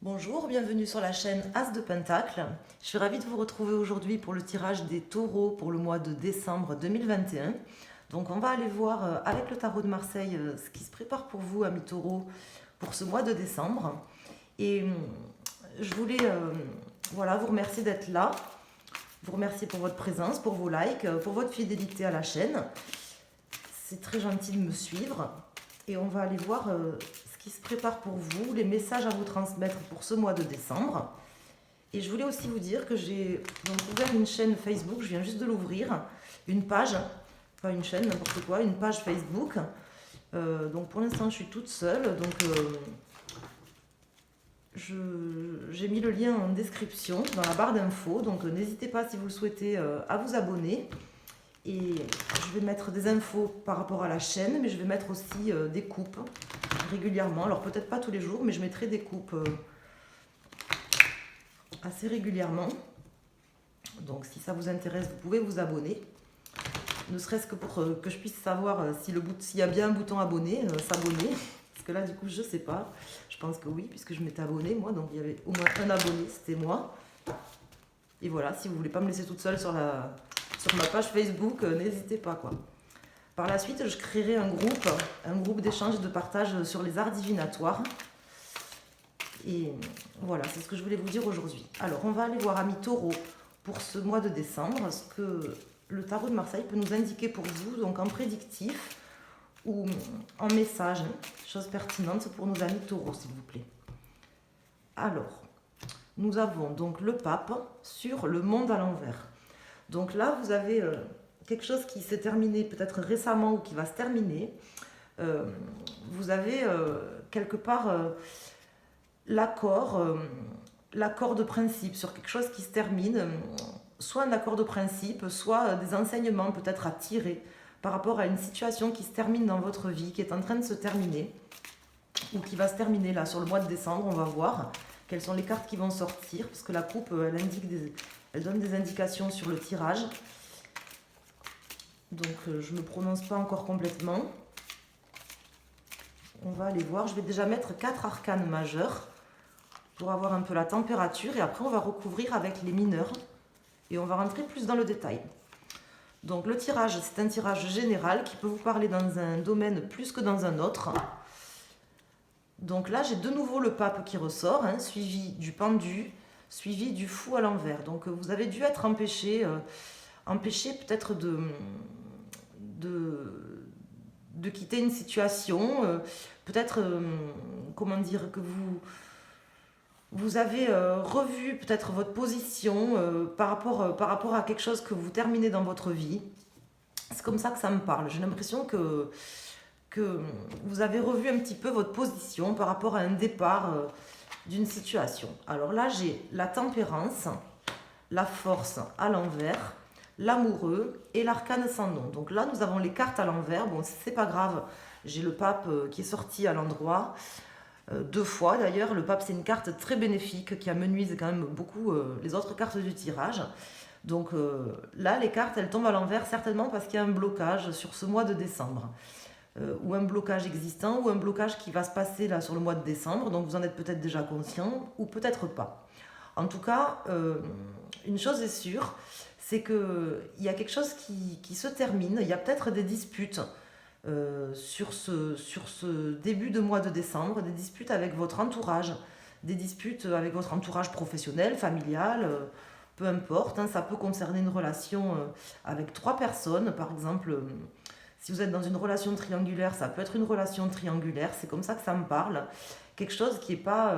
Bonjour, bienvenue sur la chaîne As de Pentacle. Je suis ravie de vous retrouver aujourd'hui pour le tirage des taureaux pour le mois de décembre 2021. Donc on va aller voir avec le tarot de Marseille ce qui se prépare pour vous, amis taureaux, pour ce mois de décembre. Et je voulais voilà, vous remercier d'être là, vous remercier pour votre présence, pour vos likes, pour votre fidélité à la chaîne. C'est très gentil de me suivre. Et on va aller voir ce qui se prépare pour vous, les messages à vous transmettre pour ce mois de décembre. Et je voulais aussi vous dire que j'ai ouvert une chaîne Facebook, je viens juste de l'ouvrir, une page, pas une chaîne, n'importe quoi, une page Facebook. Donc pour l'instant je suis toute seule, donc j'ai mis le lien en description, dans la barre d'infos, donc n'hésitez pas si vous le souhaitez à vous abonner. Et je vais mettre des infos par rapport à la chaîne, mais je vais mettre aussi des coupes régulièrement. Alors peut-être pas tous les jours, mais je mettrai des coupes assez régulièrement. Donc si ça vous intéresse, vous pouvez vous abonner. Ne serait-ce que pour que je puisse savoir s'il y a bien un bouton abonné, s'abonner. Parce que là, du coup, je ne sais pas. Je pense que oui, puisque je m'étais abonnée, moi. Donc il y avait au moins un abonné, c'était moi. Et voilà, si vous ne voulez pas me laisser toute seule sur ma page Facebook, n'hésitez pas, quoi. Par la suite, je créerai un groupe d'échange et de partage sur les arts divinatoires. Et voilà, c'est ce que je voulais vous dire aujourd'hui. Alors, on va aller voir, amis taureaux, pour ce mois de décembre, ce que le tarot de Marseille peut nous indiquer pour vous, donc en prédictif ou en message, chose pertinente pour nos amis taureaux, s'il vous plaît. Alors, nous avons donc le pape sur le monde à l'envers. Donc là, vous avez quelque chose qui s'est terminé peut-être récemment ou qui va se terminer. Vous avez quelque part l'accord de principe sur quelque chose qui se termine, soit un accord de principe, soit des enseignements peut-être à tirer par rapport à une situation qui se termine dans votre vie, qui est en train de se terminer, ou qui va se terminer là sur le mois de décembre. On va voir quelles sont les cartes qui vont sortir, parce que la coupe, elle donne des indications sur le tirage. Donc je ne me prononce pas encore complètement. On va aller voir. Je vais déjà mettre 4 arcanes majeurs pour avoir un peu la température. Et après, on va recouvrir avec les mineurs. Et on va rentrer plus dans le détail. Donc le tirage, c'est un tirage général qui peut vous parler dans un domaine plus que dans un autre. Donc là, j'ai de nouveau le pape qui ressort, suivi du pendu, suivi du fou à l'envers. Donc vous avez dû être empêché peut-être de quitter une situation, peut-être, comment dire, que vous avez revu peut-être votre position par rapport à quelque chose que vous terminez dans votre vie. C'est comme ça que ça me parle. J'ai l'impression que vous avez revu un petit peu votre position par rapport à un départ d'une situation. Alors là, j'ai la tempérance, la force à l'envers, l'amoureux et l'arcane sans nom. Donc là, nous avons les cartes à l'envers. Bon, c'est pas grave. J'ai le pape qui est sorti à l'endroit. 2 fois d'ailleurs. Le pape, c'est une carte très bénéfique qui amenuise quand même beaucoup les autres cartes du tirage. Donc là, les cartes, elles tombent à l'envers certainement parce qu'il y a un blocage sur ce mois de décembre. Ou un blocage existant, ou un blocage qui va se passer là sur le mois de décembre. Donc vous en êtes peut-être déjà conscient, ou peut-être pas. En tout cas, une chose est sûre, c'est qu'il y a quelque chose qui se termine. Il y a peut-être des disputes sur ce début de mois de décembre, des disputes avec votre entourage, des disputes avec votre entourage professionnel, familial, peu importe. Ça peut concerner une relation avec 3 personnes, par exemple. Si vous êtes dans une relation triangulaire, ça peut être une relation triangulaire, c'est comme ça que ça me parle. Quelque chose qui n'est pas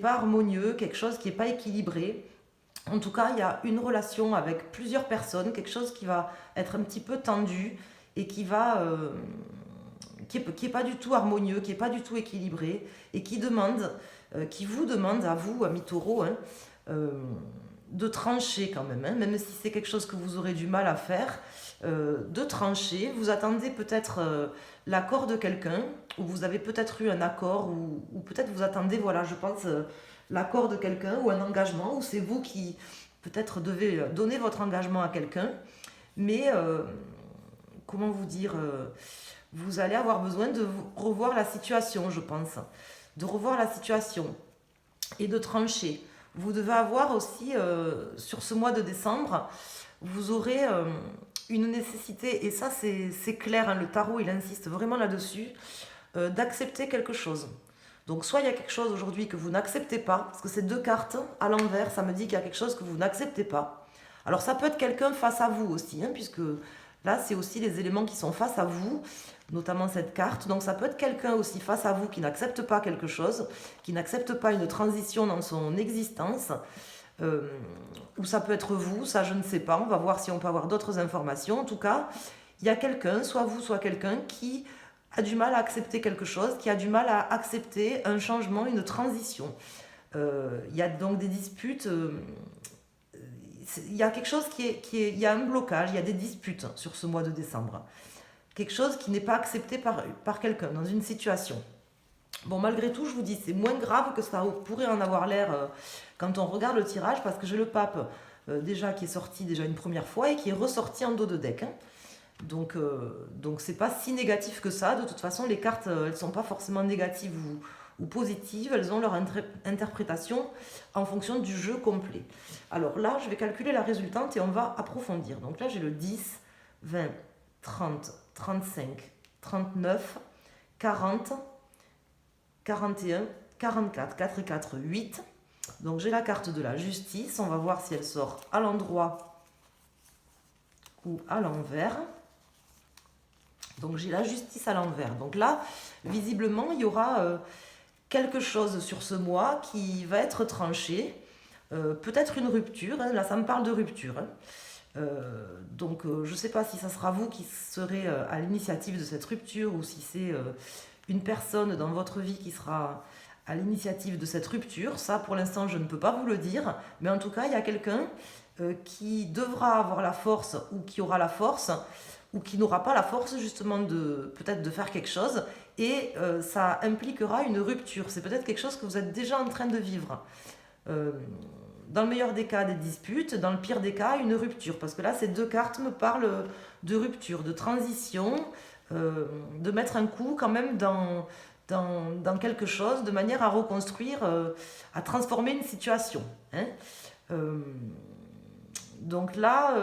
harmonieux, quelque chose qui n'est pas équilibré. En tout cas, il y a une relation avec plusieurs personnes, quelque chose qui va être un petit peu tendu et qui est pas du tout harmonieux, qui n'est pas du tout équilibré et qui vous demande à vous, amis taureaux, de trancher quand même, même si c'est quelque chose que vous aurez du mal à faire, de trancher. Vous attendez peut-être l'accord de quelqu'un, ou vous avez peut-être eu un accord, ou peut-être vous attendez, voilà, je pense, l'accord de quelqu'un, ou un engagement, ou c'est vous qui peut-être devez donner votre engagement à quelqu'un, mais comment vous dire, vous allez avoir besoin de revoir la situation, je pense, de revoir la situation. et de trancher. Vous devez avoir aussi, sur ce mois de décembre, vous aurez une nécessité, et ça c'est clair, hein, le tarot il insiste vraiment là-dessus, d'accepter quelque chose. Donc soit il y a quelque chose aujourd'hui que vous n'acceptez pas, parce que ces deux cartes à l'envers, ça me dit qu'il y a quelque chose que vous n'acceptez pas. Alors ça peut être quelqu'un face à vous aussi, hein, puisque là c'est aussi les éléments qui sont face à vous, notamment cette carte. Donc ça peut être quelqu'un aussi face à vous qui n'accepte pas quelque chose, qui n'accepte pas une transition dans son existence, ou ça peut être vous, ça je ne sais pas, on va voir si on peut avoir d'autres informations. En tout cas, il y a quelqu'un, soit vous, soit quelqu'un qui a du mal à accepter quelque chose, qui a du mal à accepter un changement, une transition. Il y a donc des disputes, il y a quelque chose il y a un blocage, il y a des disputes sur ce mois de décembre. Quelque chose qui n'est pas accepté par quelqu'un dans une situation. Bon, malgré tout, je vous dis, c'est moins grave que ça pourrait en avoir l'air quand on regarde le tirage, parce que j'ai le pape déjà qui est sorti déjà une première fois et qui est ressorti en dos de deck. Hein. Donc c'est pas si négatif que ça. De toute façon, les cartes, elles sont pas forcément négatives ou positives. Elles ont leur interprétation en fonction du jeu complet. Alors là, je vais calculer la résultante et on va approfondir. Donc là, j'ai le 10, 20, 30, 35, 39, 40, 41, 44, 4 et 4, 8. Donc j'ai la carte de la justice. On va voir si elle sort à l'endroit ou à l'envers. Donc j'ai la justice à l'envers. Donc là, visiblement, il y aura quelque chose sur ce mois qui va être tranché. Peut-être une rupture. Hein. Là, ça me parle de rupture. Hein. Je ne sais pas si ça sera vous qui serez à l'initiative de cette rupture ou si c'est une personne dans votre vie qui sera à l'initiative de cette rupture. Ça, pour l'instant, je ne peux pas vous le dire. Mais en tout cas, il y a quelqu'un qui devra avoir la force ou qui aura la force ou qui n'aura pas la force justement peut-être de faire quelque chose et ça impliquera une rupture. C'est peut-être quelque chose que vous êtes déjà en train de vivre. Dans le meilleur des cas, des disputes, dans le pire des cas, une rupture. Parce que là, ces deux cartes me parlent de rupture, de transition, de mettre un coup quand même dans quelque chose, de manière à reconstruire, à transformer une situation. Hein. Donc là,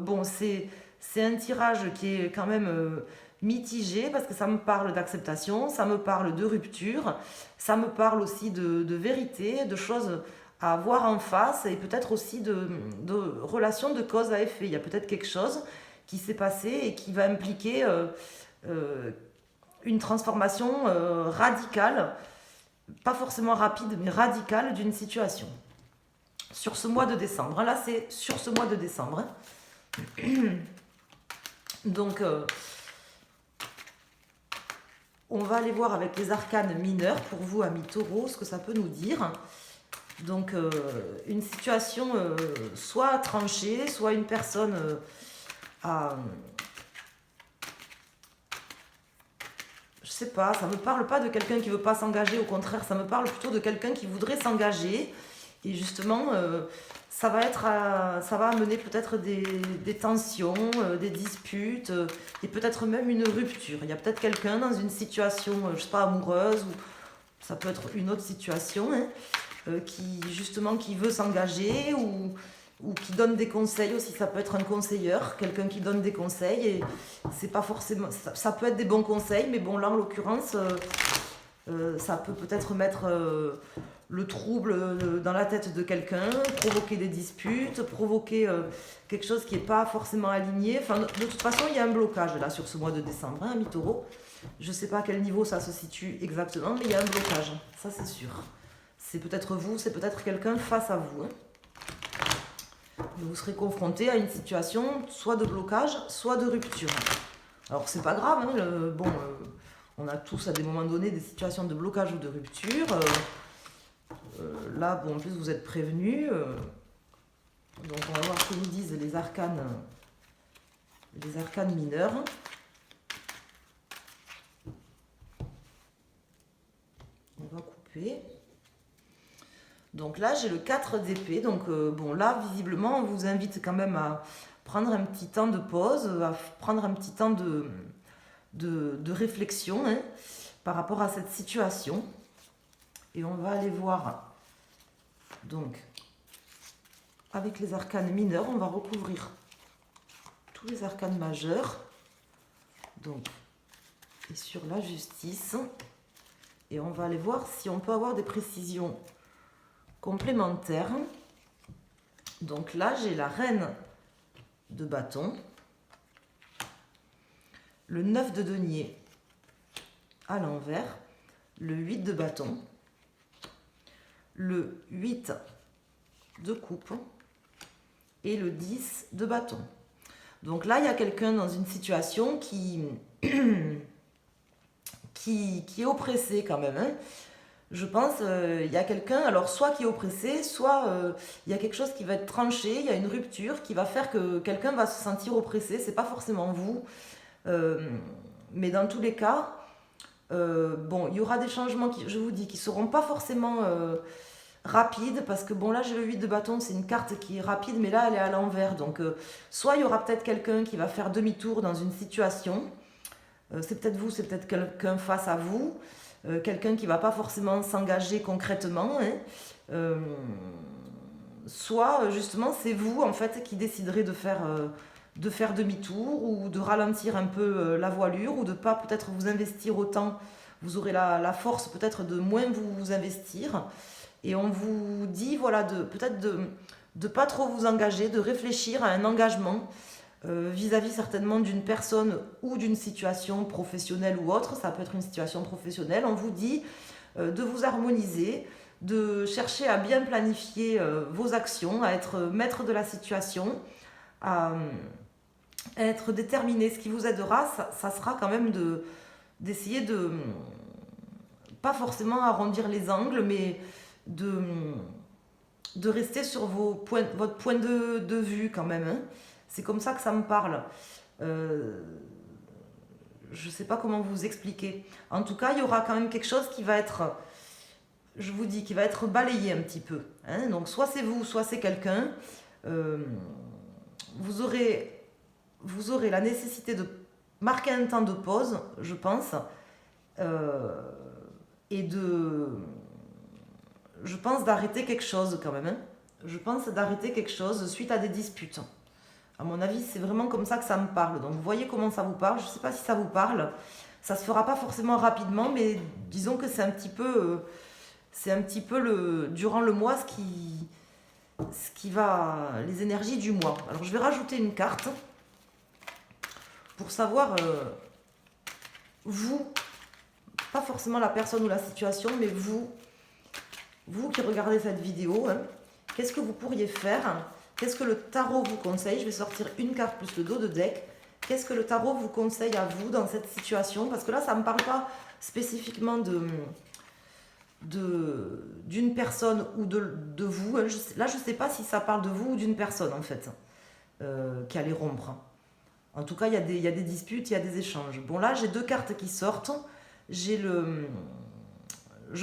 bon, c'est un tirage qui est quand même mitigé parce que ça me parle d'acceptation, ça me parle de rupture, ça me parle aussi de vérité, de choses à voir en face et peut-être aussi de relations de cause à effet. Il y a peut-être quelque chose qui s'est passé et qui va impliquer une transformation radicale, pas forcément rapide, mais radicale d'une situation. Sur ce mois de décembre. Là, c'est sur ce mois de décembre. Donc, on va aller voir avec les arcanes mineurs pour vous, amis taureaux, ce que ça peut nous dire. Donc, une situation soit tranchée, soit une personne je sais pas, ça me parle pas de quelqu'un qui veut pas s'engager, au contraire, ça me parle plutôt de quelqu'un qui voudrait s'engager. Et justement, ça va amener peut-être des tensions, des disputes, et peut-être même une rupture. Il y a peut-être quelqu'un dans une situation, je sais pas, amoureuse, ou ça peut être une autre situation, hein, qui veut s'engager, ou qui donne des conseils aussi. Ça peut être un conseilleur, quelqu'un qui donne des conseils, et c'est pas forcément, ça peut être des bons conseils, mais bon, là en l'occurrence, ça peut peut-être mettre le trouble dans la tête de quelqu'un, provoquer des disputes, provoquer quelque chose qui n'est pas forcément aligné. Enfin, de toute façon, il y a un blocage là sur ce mois de décembre, hein, mi-taureau. Je ne sais pas à quel niveau ça se situe exactement, mais il y a un blocage, ça c'est sûr. C'est peut-être vous, c'est peut-être quelqu'un face à vous. Hein. Vous serez confronté à une situation soit de blocage, soit de rupture. Alors c'est pas grave, hein, on a tous à des moments donnés des situations de blocage ou de rupture. Là, bon, en plus vous êtes prévenus. Donc on va voir ce que nous disent les arcanes mineurs. On va couper. Donc là, j'ai le 4 d'épée. Donc bon, là, visiblement, on vous invite quand même à prendre un petit temps de pause, à prendre un petit temps de réflexion, hein, par rapport à cette situation. Et on va aller voir Donc, avec les arcanes mineurs, on va recouvrir tous les arcanes majeurs. Donc, et sur la justice. Et on va aller voir si on peut avoir des précisions complémentaires. Donc là, j'ai la reine de bâton, le 9 de denier à l'envers, le 8 de bâton, le 8 de coupe et le 10 de bâton. Donc là, il y a quelqu'un dans une situation qui est oppressé quand même. Hein. Je pense il y a quelqu'un, alors soit qui est oppressé, soit il y a quelque chose qui va être tranché, il y a une rupture qui va faire que quelqu'un va se sentir oppressé. C'est pas forcément vous, mais dans tous les cas, bon, il y aura des changements qui, je vous dis, qui seront pas forcément rapides, parce que bon, là j'ai le 8 de bâton, c'est une carte qui est rapide, mais là elle est à l'envers. Donc soit il y aura peut-être quelqu'un qui va faire demi-tour dans une situation. C'est peut-être vous, c'est peut-être quelqu'un face à vous. Quelqu'un qui ne va pas forcément s'engager concrètement, hein. Soit justement c'est vous en fait qui déciderez de faire demi-tour ou de ralentir un peu la voilure ou de pas peut-être vous investir autant. Vous aurez la force peut-être de moins vous investir et on vous dit voilà peut-être de pas trop vous engager, de réfléchir à un engagement vis-à-vis certainement d'une personne ou d'une situation professionnelle ou autre. Ça peut être une situation professionnelle. On vous dit de vous harmoniser, de chercher à bien planifier vos actions, à être maître de la situation, à être déterminé. Ce qui vous aidera, ça sera quand même d'essayer de, pas forcément arrondir les angles, mais de rester sur votre point de vue quand même, hein. C'est comme ça que ça me parle. Je ne sais pas comment vous expliquer. En tout cas, il y aura quand même quelque chose qui va être, je vous dis, qui va être balayé un petit peu. Hein. Donc, soit c'est vous, soit c'est quelqu'un. Vous aurez la nécessité de marquer un temps de pause, je pense, et je pense d'arrêter quelque chose quand même. Hein. Je pense d'arrêter quelque chose suite à des disputes. À mon avis, c'est vraiment comme ça que ça me parle. Donc, vous voyez comment ça vous parle. Je ne sais pas si ça vous parle. Ça ne se fera pas forcément rapidement, mais disons que c'est un petit peu durant le mois ce qui va, les énergies du mois. Alors, je vais rajouter une carte pour savoir, vous, pas forcément la personne ou la situation, mais vous qui regardez cette vidéo, hein, qu'est-ce que vous pourriez faire ? Qu'est-ce que le tarot vous conseille? Je vais sortir une carte plus le dos de deck. Qu'est-ce que le tarot vous conseille à vous dans cette situation? Parce que là, ça ne me parle pas spécifiquement d'une personne ou de vous. Là, je ne sais pas si ça parle de vous ou d'une personne, en fait, qui allait rompre. En tout cas, il y a des disputes, il y a des échanges. Bon, là, j'ai deux cartes qui sortent. Je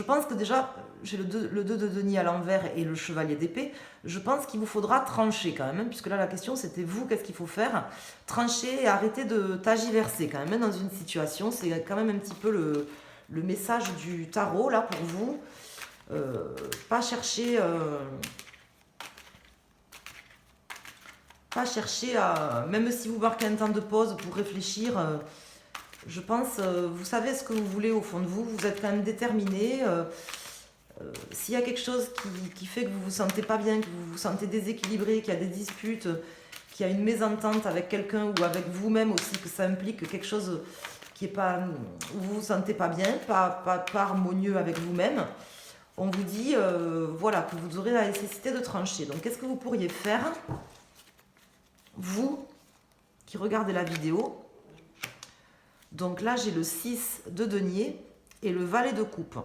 pense que déjà, j'ai le 2 de denier à l'envers et le chevalier d'épée. Je pense qu'il vous faudra trancher quand même, hein, puisque là la question c'était vous, qu'est-ce qu'il faut faire? Trancher et arrêter de tagiverser quand même, hein, dans une situation. C'est quand même un petit peu le message du tarot là pour vous. Pas chercher à, même si vous marquez un temps de pause pour réfléchir, je pense, vous savez ce que vous voulez au fond de vous, vous êtes quand même déterminé. S'il y a quelque chose qui fait que vous vous sentez pas bien, que vous vous sentez déséquilibré, qu'il y a des disputes, qu'il y a une mésentente avec quelqu'un ou avec vous-même aussi, que ça implique quelque chose qui est pas, où vous vous sentez pas bien, pas harmonieux avec vous-même, on vous dit voilà, que vous aurez la nécessité de trancher. Donc qu'est-ce que vous pourriez faire, vous qui regardez la vidéo? Donc là j'ai le 6 de denier et le valet de coupe.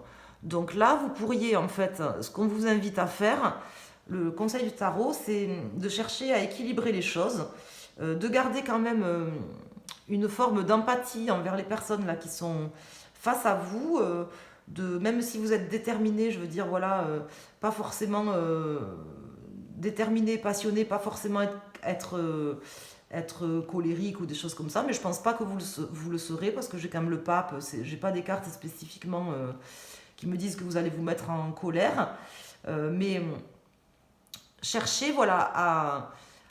Donc là, vous pourriez, en fait, ce qu'on vous invite à faire, le conseil du tarot, c'est de chercher à équilibrer les choses, de garder quand même une forme d'empathie envers les personnes là qui sont face à vous, même si vous êtes déterminé, je veux dire, voilà, pas forcément déterminé, passionné, pas forcément être colérique ou des choses comme ça, mais je pense pas que vous le serez, parce que j'ai quand même le pape, j'ai pas des cartes spécifiquement qui me disent que vous allez vous mettre en colère, mais chercher voilà,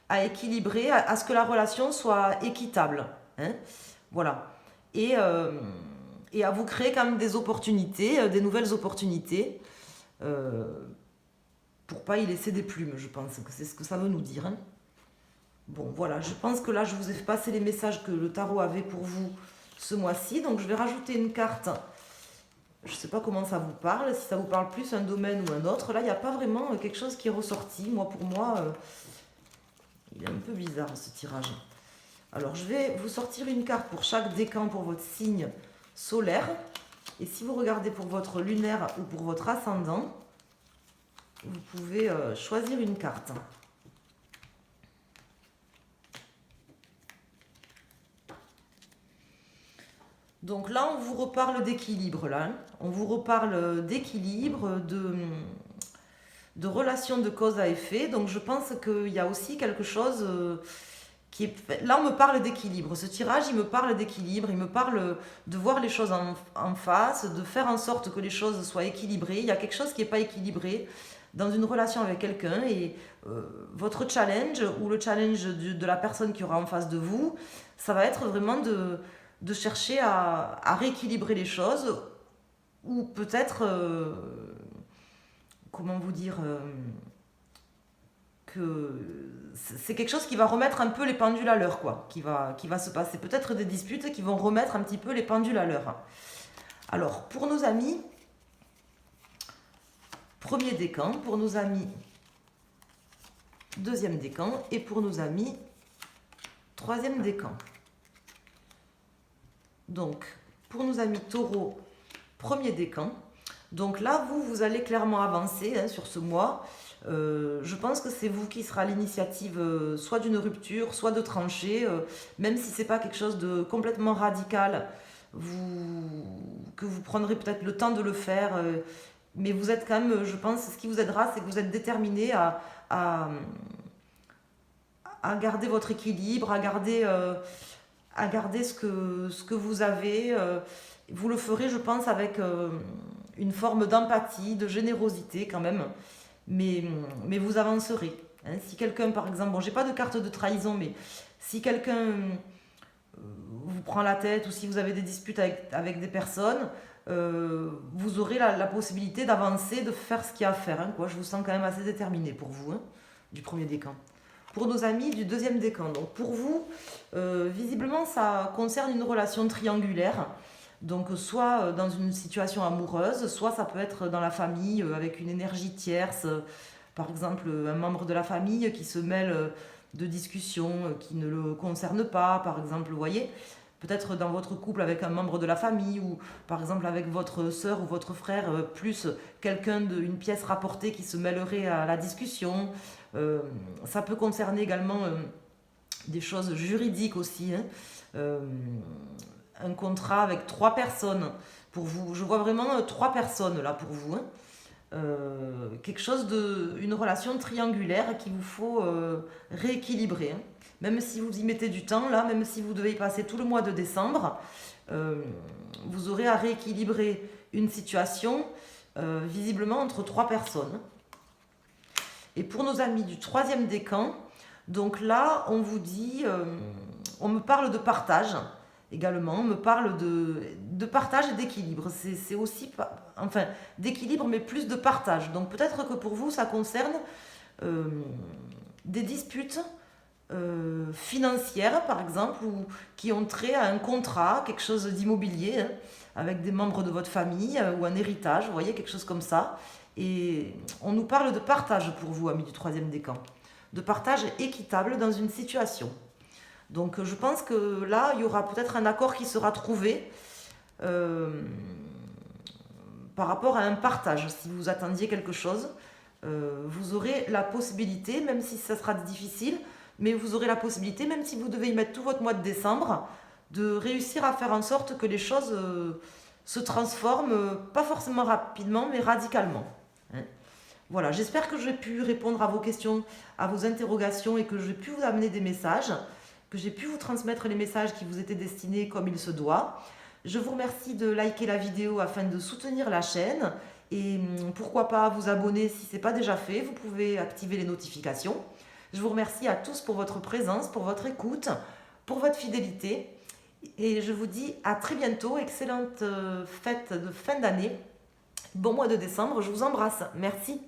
à équilibrer, à ce que la relation soit équitable. Hein, voilà. Et, et à vous créer quand même des opportunités, des nouvelles opportunités, euh, pour pas y laisser des plumes, je pense que c'est ce que ça veut nous dire. Hein. Bon, voilà, je pense que là, je vous ai passé les messages que le tarot avait pour vous ce mois-ci. Donc, je vais rajouter une carte. Je ne sais pas comment ça vous parle, si ça vous parle plus un domaine ou un autre. Là, il n'y a pas vraiment quelque chose qui est ressorti. Moi, pour moi, il est un peu bizarre ce tirage. Alors, je vais vous sortir une carte pour chaque décan pour votre signe solaire. Et si vous regardez pour votre lunaire ou pour votre ascendant, vous pouvez choisir une carte. Donc là, on vous reparle d'équilibre. Là, hein. On vous reparle d'équilibre, de relation de cause à effet. Donc je pense qu'il y a aussi quelque chose qui est... Là, on me parle d'équilibre. Ce tirage, il me parle d'équilibre. Il me parle de voir les choses en face, de faire en sorte que les choses soient équilibrées. Il y a quelque chose qui n'est pas équilibré dans une relation avec quelqu'un. Et votre challenge, ou le challenge de la personne qui aura en face de vous, ça va être vraiment de chercher à rééquilibrer les choses, ou peut-être, comment vous dire, que c'est quelque chose qui va remettre un peu les pendules à l'heure, quoi, qui va se passer. Peut-être des disputes qui vont remettre un petit peu les pendules à l'heure. Alors, pour nos amis, premier décan, pour nos amis, deuxième décan, et pour nos amis, troisième décan. Donc, pour nos amis taureaux, premier décan. Donc là, vous allez clairement avancer hein, sur ce mois. Je pense que c'est vous qui sera à l'initiative soit d'une rupture, soit de trancher, même si c'est pas quelque chose de complètement radical, que vous prendrez peut-être le temps de le faire, mais vous êtes quand même, je pense, ce qui vous aidera, c'est que vous êtes déterminé à, à garder votre équilibre, à garder ce que vous avez. Vous le ferez, je pense, avec une forme d'empathie, de générosité quand même, mais vous avancerez. Hein. Si quelqu'un, par exemple, bon, j'ai pas de carte de trahison, mais si quelqu'un vous prend la tête ou si vous avez des disputes avec des personnes, vous aurez la possibilité d'avancer, de faire ce qu'il y a à faire. Hein, quoi. Je vous sens quand même assez déterminé pour vous, hein, du premier décan. Pour nos amis du deuxième décan, donc pour vous, visiblement ça concerne une relation triangulaire. Donc soit dans une situation amoureuse, soit ça peut être dans la famille avec une énergie tierce, par exemple un membre de la famille qui se mêle de discussions qui ne le concernent pas, par exemple, vous voyez, peut-être dans votre couple avec un membre de la famille ou par exemple avec votre sœur ou votre frère, plus quelqu'un d'une pièce rapportée qui se mêlerait à la discussion. Ça peut concerner également des choses juridiques aussi, hein. Un contrat avec 3 personnes pour vous. Je vois vraiment 3 personnes là pour vous. Hein. Quelque chose une relation triangulaire qu'il vous faut rééquilibrer. Hein. Même si vous y mettez du temps, là, même si vous devez y passer tout le mois de décembre, vous aurez à rééquilibrer une situation visiblement entre 3 personnes. Et pour nos amis du troisième décan, donc là, on vous dit, on me parle de partage également, on me parle de partage et d'équilibre. C'est aussi, enfin, d'équilibre, mais plus de partage. Donc peut-être que pour vous, ça concerne des disputes financières, par exemple, ou qui ont trait à un contrat, quelque chose d'immobilier, hein, avec des membres de votre famille, ou un héritage, vous voyez, quelque chose comme ça. Et on nous parle de partage pour vous, amis du troisième décan. De partage équitable dans une situation. Donc je pense que là, il y aura peut-être un accord qui sera trouvé par rapport à un partage. Si vous attendiez quelque chose, vous aurez la possibilité, même si ça sera difficile, mais vous aurez la possibilité, même si vous devez y mettre tout votre mois de décembre, de réussir à faire en sorte que les choses se transforment, pas forcément rapidement, mais radicalement. Hein. Voilà, j'espère que j'ai pu répondre à vos questions, à vos interrogations et que j'ai pu vous amener des messages, que j'ai pu vous transmettre les messages qui vous étaient destinés comme il se doit. Je vous remercie de liker la vidéo afin de soutenir la chaîne Et pourquoi pas vous abonner si ce n'est pas déjà fait. Vous pouvez activer les notifications. Je vous remercie à tous pour votre présence, pour votre écoute, pour votre fidélité. Et je vous dis à très bientôt. Excellente fête de fin d'année. Bon mois de décembre. Je vous embrasse. Merci.